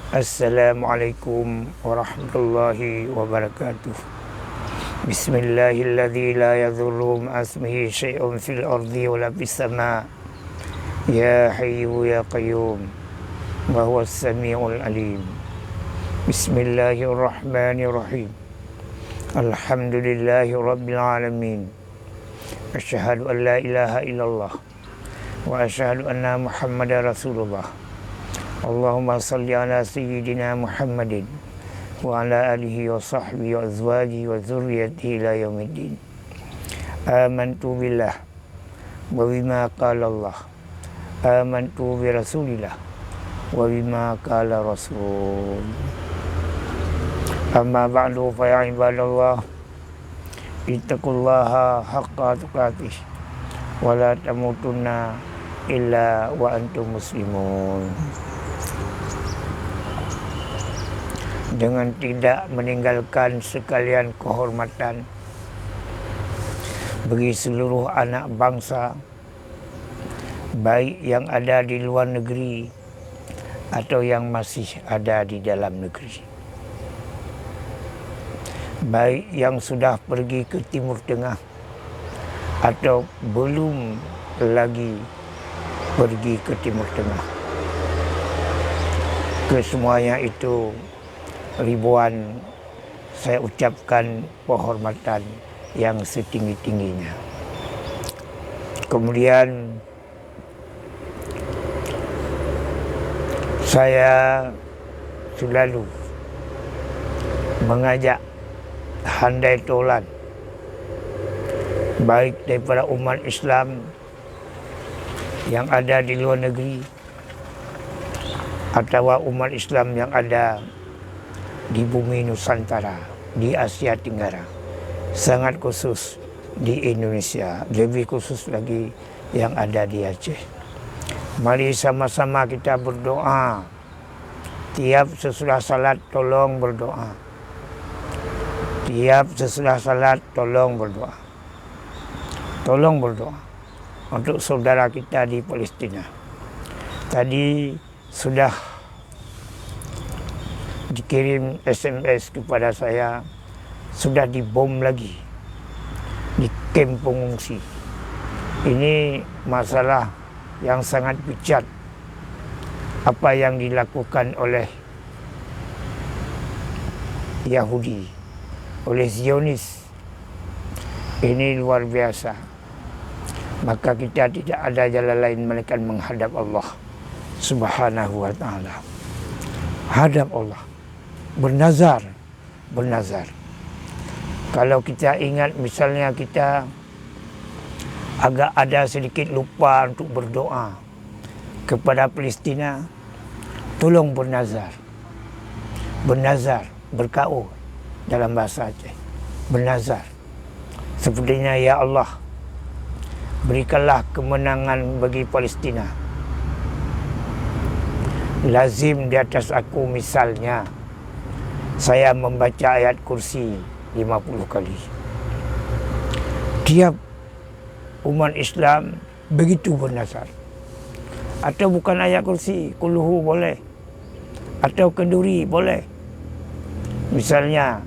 Assalamualaikum warahmatullahi wabarakatuh. Bismillahilladzi la yadhurru ma'asmihi syai'un fil ardi wala fis sama'. Ya hayyu ya qayyum wa huwas samiul alim. Bismillahirrahmanirrahim. Alhamdulillahi rabbil alamin. Asyhadu an la ilaha illallah wa asyhadu anna Muhammadar Rasulullah. Allahumma salli ala sayyidina Muhammadin wa ala alihi wa sahbihi wa azwajihi wa zurriyatihi ila yaumiddin. Amantu billah wa bima qala Allah. Amantu bi Rasulillah wa bima qala Rasul. Amma ba'du fa ya ibadallah, ittaqullaha haqqa tuqatih wa la tamutunna illa wa antum muslimun. Dengan tidak meninggalkan sekalian kehormatan bagi seluruh anak bangsa, baik yang ada di luar negeri atau yang masih ada di dalam negeri, baik yang sudah pergi ke Timur Tengah atau belum lagi pergi ke Timur Tengah. Kesemuanya itu ribuan saya ucapkan penghormatan yang setinggi-tingginya. Kemudian saya selalu mengajak handai tolan baik daripada umat Islam yang ada di luar negeri atau umat Islam yang ada di bumi Nusantara, di Asia Tenggara, sangat khusus di Indonesia, lebih khusus lagi yang ada di Aceh. Mari sama-sama kita berdoa. Tiap sesudah salat tolong berdoa. Tiap sesudah salat tolong berdoa. Tolong berdoa untuk saudara kita di Palestina. Tadi sudah dikirim SMS kepada saya, sudah dibom lagi di kamp pengungsi. Ini masalah yang sangat bejat apa yang dilakukan oleh Yahudi, oleh Zionis. Ini luar biasa. Maka kita tidak ada jalan lain melainkan menghadap Allah Subhanahu wa ta'ala. Hadap Allah. Bernazar. Kalau kita ingat misalnya kita agak ada sedikit lupa untuk berdoa kepada Palestina, tolong bernazar. Bernazar, berkaul dalam bahasa Aceh. Bernazar. Sepertinya, ya Allah, berikanlah kemenangan bagi Palestina. Lazim di atas aku misalnya saya membaca ayat kursi 50 kali. Tiap umat Islam begitu bernazar. Atau bukan ayat kursi, kuluhu boleh. Atau kenduri boleh. Misalnya,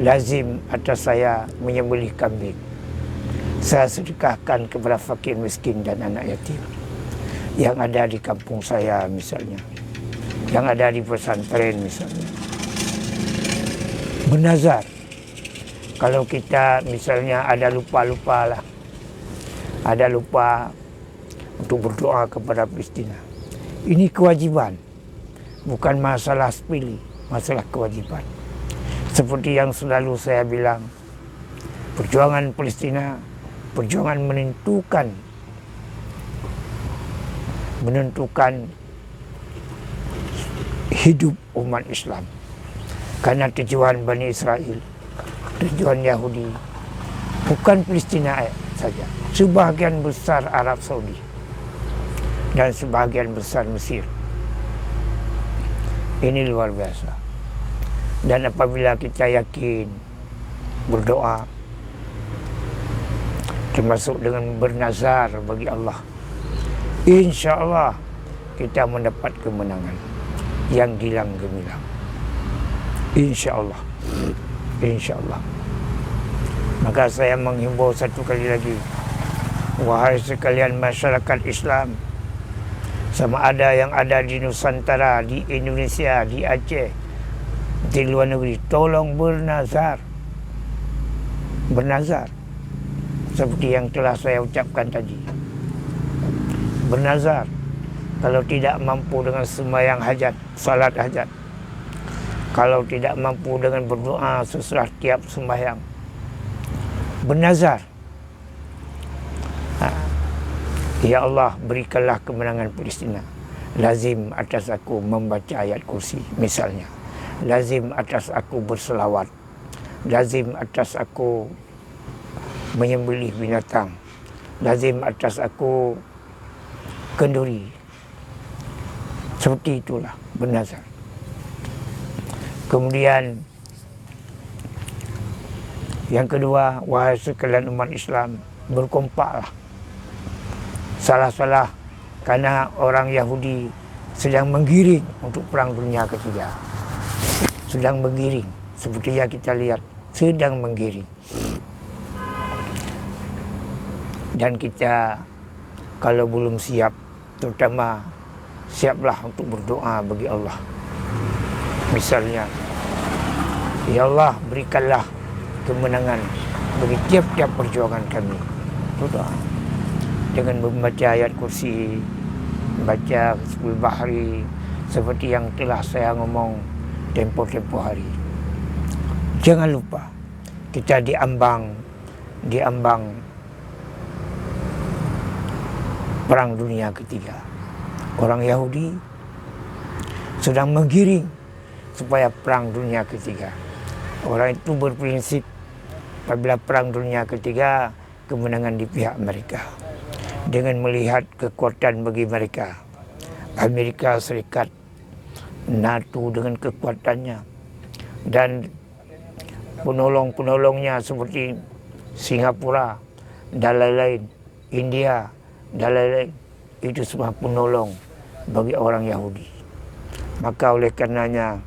lazim atas saya menyembelih kambing. Saya sedekahkan kepada fakir miskin dan anak yatim yang ada di kampung saya misalnya, yang ada di pesantren misalnya. Bernazar. Kalau kita misalnya ada lupa lah, ada lupa untuk berdoa kepada Palestina, ini kewajiban, bukan masalah sepele, masalah kewajiban. Seperti yang selalu saya bilang, perjuangan Palestina, perjuangan menentukan hidup umat Islam. Karena tujuan Bani Israel, tujuan Yahudi, bukan Palestina saja, sebahagian besar Arab Saudi dan sebahagian besar Mesir. Ini luar biasa. Dan apabila kita yakin, berdoa, termasuk dengan bernazar bagi Allah, insya Allah kita mendapat kemenangan. yang gilang gemilang. InsyaAllah. InsyaAllah. Maka saya menghimbau satu kali lagi, wahai sekalian masyarakat Islam, sama ada yang ada di Nusantara, di Indonesia, di Aceh, di luar negeri, tolong bernazar. Bernazar. Seperti yang telah saya ucapkan tadi. Bernazar. Kalau tidak mampu dengan sembahyang hajat, salat hajat. Kalau tidak mampu dengan berdoa sesudah tiap sembahyang. Bernazar. Ya Allah, berikanlah kemenangan Palestina. Lazim atas aku membaca ayat kursi, misalnya. Lazim atas aku berselawat. Lazim atas aku menyembelih binatang. Lazim atas aku kenduri. Seperti itulah bernazar. Kemudian yang kedua, wahai sekalian umat Islam, berkompaklah. Salah-salah karena orang Yahudi sedang menggiring untuk perang dunia ketiga. Sedang menggiring, seperti yang kita lihat, sedang menggiring. Dan kita kalau belum siap, terutama siaplah untuk berdoa bagi Allah. Misalnya, ya Allah, berikanlah kemenangan bagi tiap-tiap perjuangan kami. Berdoa dengan membaca ayat kursi, baca Hizbul Bahri, seperti yang telah saya ngomong tempo-tempo hari. Jangan lupa, kita diambang perang dunia ketiga. Orang Yahudi sedang menggiring supaya perang dunia ketiga. Orang itu berprinsip apabila perang dunia ketiga, kemenangan di pihak mereka. Dengan melihat kekuatan bagi mereka, Amerika Serikat, NATO dengan kekuatannya, dan penolong-penolongnya seperti Singapura dan lain-lain, India dan lain-lain, itu semua penolong bagi orang Yahudi. Maka oleh karenanya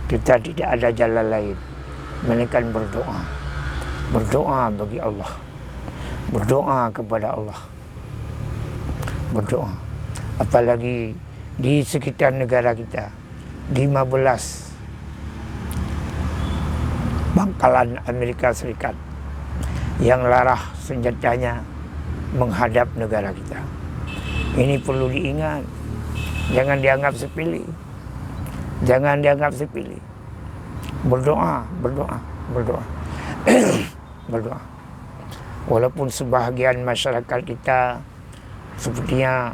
kita tidak ada jalan lain melainkan berdoa. Berdoa bagi Allah. Berdoa kepada Allah. Berdoa. Apalagi di sekitar negara kita, 15 bangkalan Amerika Serikat yang larah senjatanya menghadap negara kita. Ini perlu diingat. Jangan dianggap sepele. Jangan dianggap sepele. Berdoa, berdoa, berdoa. Berdoa. Walaupun sebahagian masyarakat kita sepertinya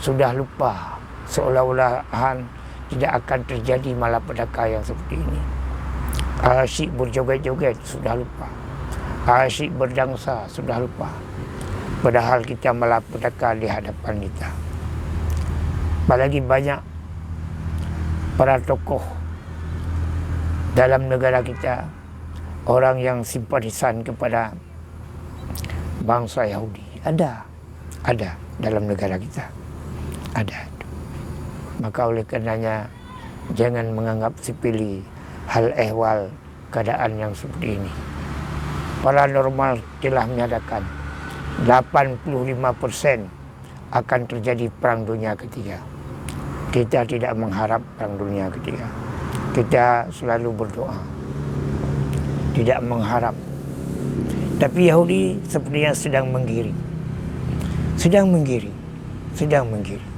sudah lupa, seolah-olahan tidak akan terjadi malapetaka yang seperti ini. Asyik berjoget-joget, sudah lupa. Asyik berdansa, sudah lupa. Padahal kita malapetaka di hadapan kita. Apalagi banyak para tokoh dalam negara kita, orang yang simpatisan kepada bangsa Yahudi. Ada dalam negara kita. Ada. Maka oleh karenanya jangan menganggap sepele hal ehwal keadaan yang seperti ini. Paranormal telah menyatakan 85% akan terjadi perang dunia ketiga. Kita tidak mengharap perang dunia ketiga. Kita selalu berdoa. Tidak mengharap. Tapi Yahudi sepertinya sedang menggiring. Sedang menggiring. Sedang menggiring.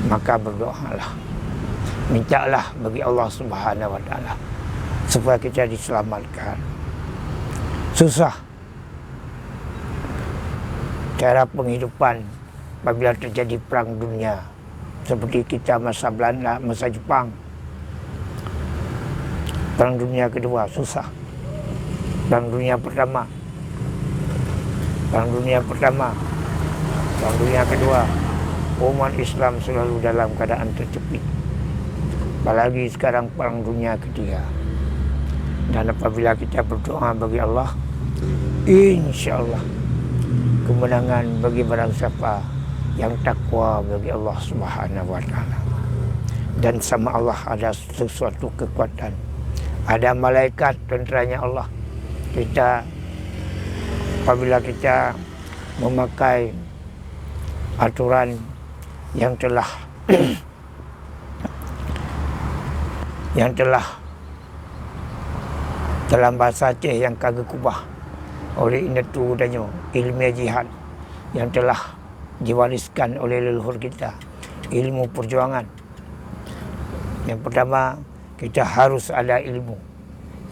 Maka berdoalah. Mintalah bagi Allah Subhanahu wa Ta'ala supaya kita diselamatkan. Susah cara penghidupan apabila terjadi perang dunia seperti kita masa Belanda, masa Jepang. Perang dunia kedua susah. Perang dunia pertama, perang dunia pertama, perang dunia kedua, umat Islam selalu dalam keadaan terjepit. Apalagi sekarang perang dunia ketiga. Dan apabila kita berdoa bagi Allah, insya Allah kemenangan bagi barang siapa yang takwa bagi Allah Subhanahu wa Ta'ala. Dan sama Allah ada sesuatu kekuatan. Ada malaikat tenteranya Allah. Kita apabila kita memakai aturan yang telah dalam bahasa Aceh yang kagak kubah oleh inatu danyo ilmiah jihad yang telah diwariskan oleh leluhur kita, ilmu perjuangan. Yang pertama, kita harus ada ilmu.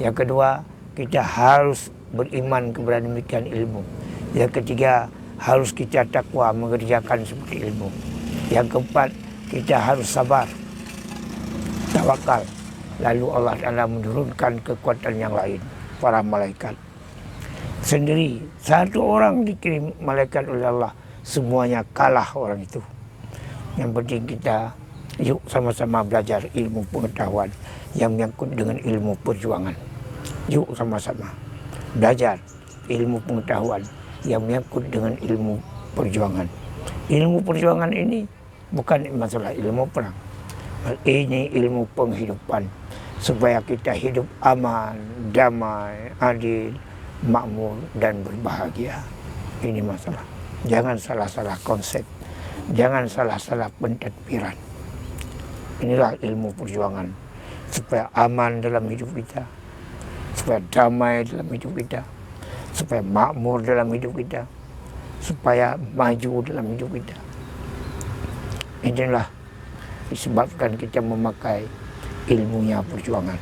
Yang kedua, kita harus beriman kepada demikian ilmu. Yang ketiga, harus kita takwa mengerjakan seperti ilmu. Yang keempat, kita harus sabar, tawakal. Lalu Allah Ta'ala menurunkan kekuatan yang lain, para malaikat. Sendiri, satu orang dikirim malaikat oleh Allah, semuanya kalah orang itu. Yang penting kita yuk sama-sama belajar ilmu pengetahuan yang menyangkut dengan ilmu perjuangan. Yuk sama-sama belajar ilmu pengetahuan yang menyangkut dengan ilmu perjuangan. Ilmu perjuangan ini bukan masalah ilmu perang. Ini ilmu penghidupan supaya kita hidup aman, damai, adil, makmur dan berbahagia. Ini masalah. Jangan salah-salah konsep. Jangan salah-salah pentadbiran. Inilah ilmu perjuangan supaya aman dalam hidup kita, supaya damai dalam hidup kita, supaya makmur dalam hidup kita, supaya maju dalam hidup kita. Inilah disebabkan kita memakai ilmunya perjuangan.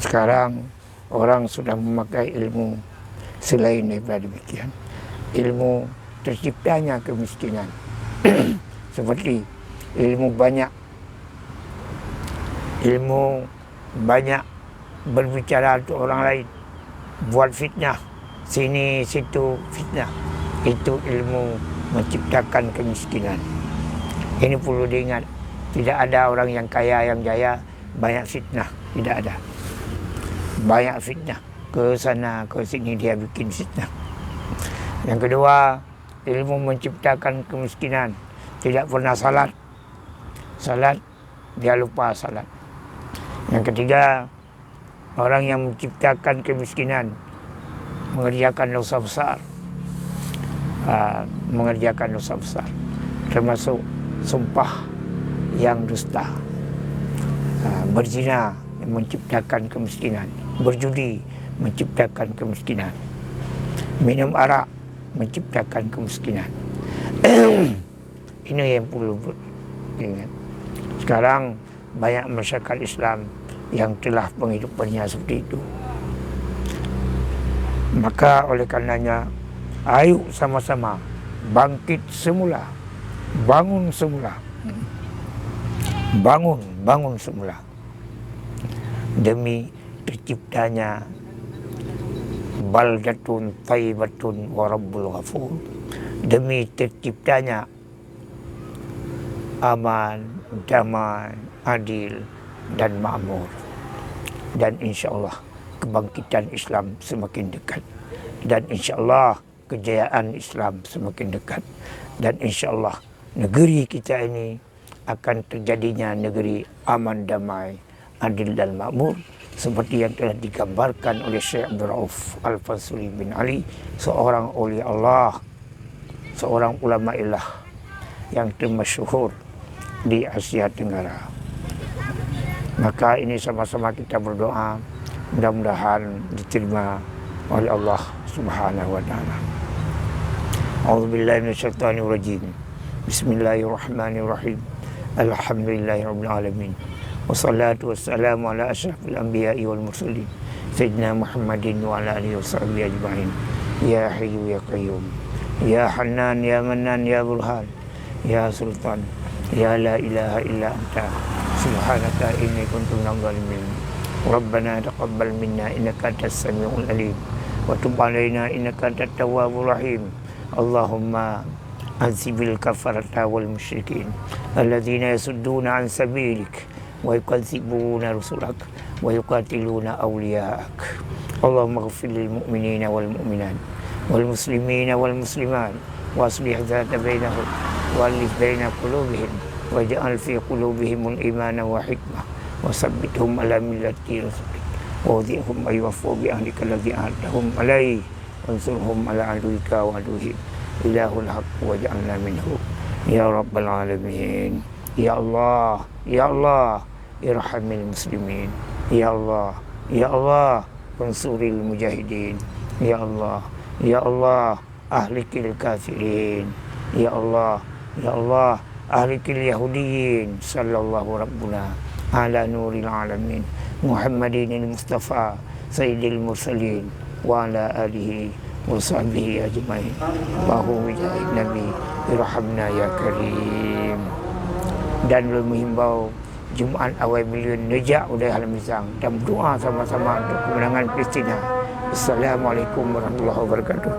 Sekarang orang sudah memakai ilmu selain daripada demikian. Ilmu terciptanya kemiskinan. Seperti ilmu banyak berbicara untuk orang lain, buat fitnah sini situ fitnah. Itu ilmu menciptakan kemiskinan. Ini perlu diingat. Tidak ada orang yang kaya, yang jaya, banyak fitnah. Tidak ada. Banyak fitnah. Ke sana, ke sini dia bikin fitnah. Yang kedua, ilmu menciptakan kemiskinan. Tidak pernah salat. Salat, dia lupa salat. Yang ketiga, orang yang menciptakan kemiskinan, mengerjakan dosa besar. Mengerjakan dosa besar. Termasuk sumpah yang dusta, berzina menciptakan kemiskinan, berjudi menciptakan kemiskinan, minum arak menciptakan kemiskinan. Ini yang perlu diingat. Sekarang banyak masyarakat Islam yang telah penghidupannya seperti itu. Maka oleh karenanya, ayo sama-sama bangkit semula, bangun semula. Bangun semula demi terciptanya baldatun thayyibatun wa rabbul ghafur, demi terciptanya aman, damai, adil dan makmur. Dan insyaAllah kebangkitan Islam semakin dekat, dan insyaAllah kejayaan Islam semakin dekat, dan insyaAllah negeri kita ini akan terjadinya negeri aman, damai, adil dan makmur, seperti yang telah digambarkan oleh Syekh Abdul Rauf Al-Fansuri bin Ali, seorang awliya Allah, seorang ulama ilah yang termasyhur di Asia Tenggara. Maka ini sama-sama kita berdoa, mudah-mudahan diterima oleh Allah Subhanahu wa taala. A'udzubillahi minasyaitonirrajim. Bismillahirrahmanirrahim. Alhamdulillahirabbil alamin. Wassalatu wassalamu ala asyrafil anbiya'i wal mursalin sayyidina Muhammadin wa ala alihi washabbihi ajma'in. Ya Hayyu ya Qayyum, ya Hannan ya Mannan ya Burhan, ya Sultan, ya la ilaha illa anta subhanaka inni kuntu minadh dhalimin. Rabbana taqabbal minna innaka antas samiul alim wa tub alaina innaka antat tawwabur rahim. Allahumma anzibil kafarata wal musyrikin alladzina yasudduna an sabilik wa yukadzibuna rusulak wa yuqatiluna awliyaak. Allahumma ighfir lil mu'minina wal mu'minat wal muslimina wal muslimat wa aslih dzata bainahum wa alif baina qulubihim waj'al fi qulubihimul imana wa hikmah wa sabbithum ala millati rasulika wa udhihum aywafu bi ahlika alladhi ahadahum alaihi wansurhum ala aduika wa aduhim ilahul haq waj'alna minhu ya rabbal alamin. Ya Allah, ya Allah, irhamil muslimin. Ya Allah, ya Allah, unsuril mujahidin. Ya Allah, ya Allah, ahlikil kafirin. Ya Allah, ya Allah, ahlikil yahudiyin. Sallallahu rabbuna ala nuril alamin Muhammadin Mustafa sayyidil mursalin wa ala alihi wa sahbihi ajmain. Bahu wijahid Nabi irhamna ya karim. Dan beliau menghimbau Jumaat awal bilion nejak udah Al-Mizang dan berdoa sama-sama untuk kemenangan Palestina. Assalamualaikum warahmatullahi wabarakatuh.